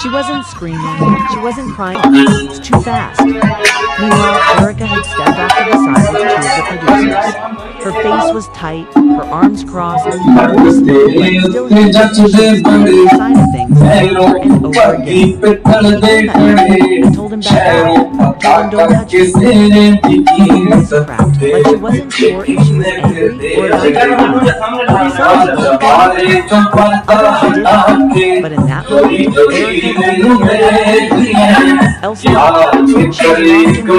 She wasn't screaming, she wasn't crying, it's too fast. Meanwhile, Erica had stepped off to the side with two of the producers. Her face was tight, her arms crossed, her voice low, but still she was on the side of things over and over again. He came at her, told him back off, told him don't touch me. Her voice cracked, like she wasn't sure if she was angry or about to cry. Some people believed her, others didn't, but in that moment, Erica didn't hear anything else. She lost in the organizers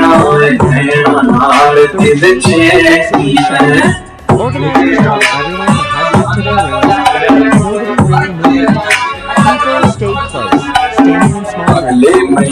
told everyone to head back to their rooms, but nobody really moved. People stayed close, standing in small groups,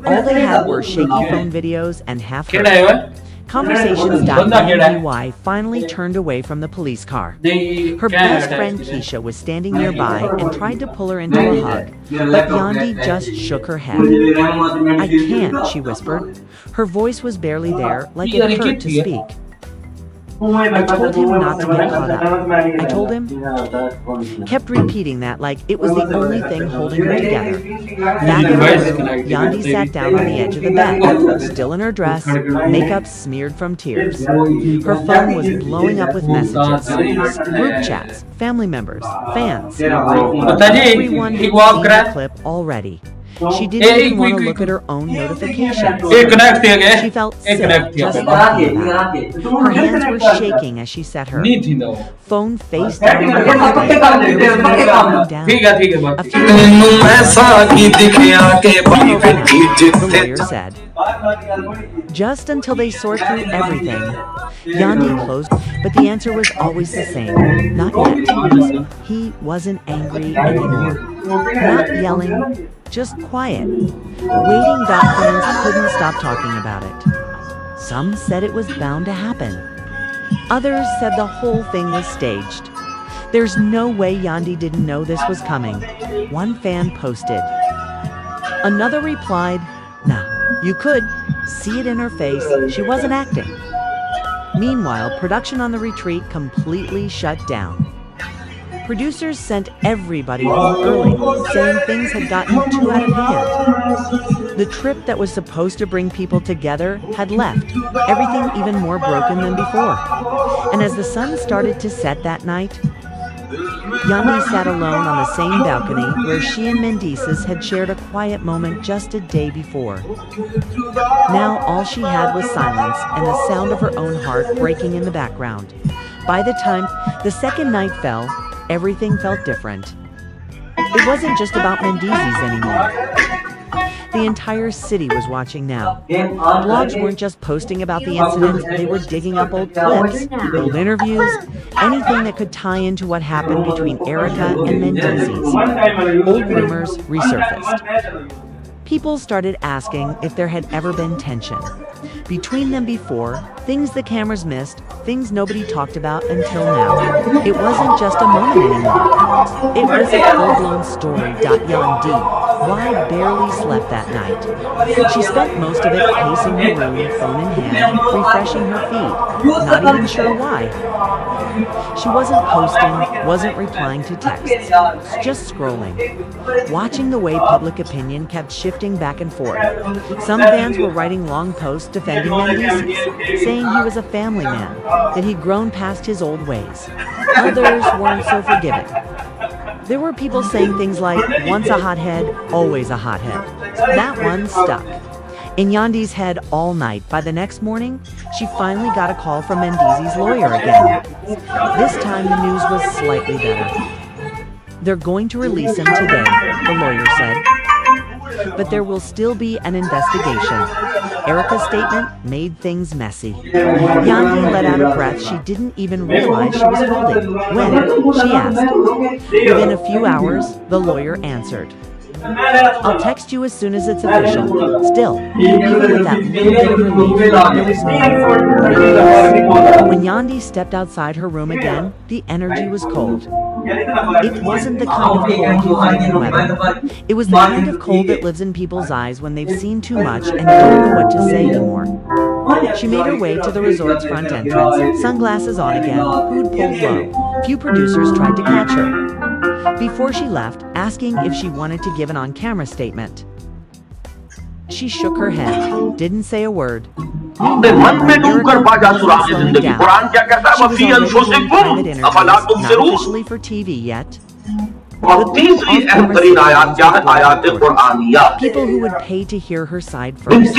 all they had were shaky phone videos and half-heard conversations.Yandy finally turned away from the police car. Her best friend Keisha was standing nearby and tried to pull her into a hug, but Yandy just shook her head. "I can't," she whispered. Her voice was barely there, like it hurt to speak. I told him not to get caught up. I told him, kept repeating that like it was the only thing holding her together. Back in the room, Yandy sat down on the edge of the bed, still in her dress, makeup smeared from tears. Her phone was blowing up with messages, group chats, family members, fans. Everyone had seen the clip already. She didn't even want to look at her own notifications. She felt sick just thinking about it. Her hands were shaking as she set her phone face down on the bed. There was no calming down. A few minutes, the lawyer said. Just until they sort through everything. Yandy closed, but the answer was always the same. Not yet. He wasn't angry anymore. Not yelling. Just quiet. Waiting. Friends couldn't stop talking about it. Some said it was bound to happen. Others said the whole thing was staged. There's no way Yandy didn't know this was coming. One fan posted. Another replied, "Nah, you could see it in her face. She wasn't acting." Meanwhile, production on the retreat completely shut down. Producers sent everybody home early, saying things had gotten too out of hand. The trip that was supposed to bring people together had left, everything even more broken than before. And as the sun started to set that night, Yandy sat alone on the same balcony where she and Mendeecees had shared a quiet moment just a day before. Now all she had was silence and the sound of her own heart breaking in the background. By the time the second night fell, everything felt different. It wasn't just about Mendeecees anymore. The entire city was watching now. Blogs weren't just posting about the incident, they were digging up old clips, old interviews, anything that could tie into what happened between Erica and Mendeecees. Old rumors resurfaced. People started asking if there had ever been tension between them before, things the cameras missed, things nobody talked about until now. It wasn't just a moment anymore. It was a full-blown story. Yandy barely slept that night. She spent most of it pacing her room, phone in hand, refreshing her feed, not even sure why. She wasn't posting, wasn't replying to texts, just scrolling, watching the way public opinion kept shifting back and forth. Some fans were writing long posts defending Mendeecees, saying he was a family man, that he'd grown past his old ways. Others weren't so forgiving. There were people saying things like, once a hothead, always a hothead. That one stuck in Yandy's head all night. By the next morning, she finally got a call from Mendeecees' lawyer again. This time the news was slightly better. They're going to release him today, the lawyer said. But there will still be an investigation. Erica's statement made things messy. Yandy let out a breath she didn't even realize she was holding. When? She asked. Within a few hours, the lawyer answered. I'll text you as soon as it's official. Still, even with that little bit of relief, there was no release. When Yandy stepped outside her room again, the energy was cold. It wasn't the kind of cold you find in weather. It was the kind of cold that lives in people's eyes when they've seen too much and don't know what to say anymore. She made her way to the resort's front entrance, sunglasses on again, hood pulled low. Few producers tried to catch her. Before she left, asking if she wanted to give an on-camera statement. She shook her head, didn't say a word. Meanwhile, Erica was slowing down. She was already doing private interviews, not officially for TV yet. But people who would pay to hear her side first.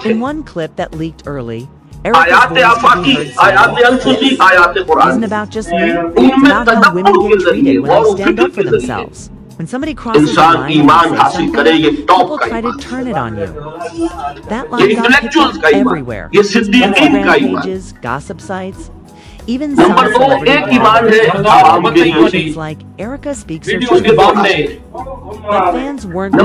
In one clip that leaked early, Erica's voice could be heard saying, "This isn't about just me, it's about how women get treated when they stand up for themselves. When somebody crosses the line and says something, people try to turn it on you." That line got picked up everywhere. Instagram pages, gossip sites, even some celebrity bloggers. Like, Erica speaks her truth. But fans weren't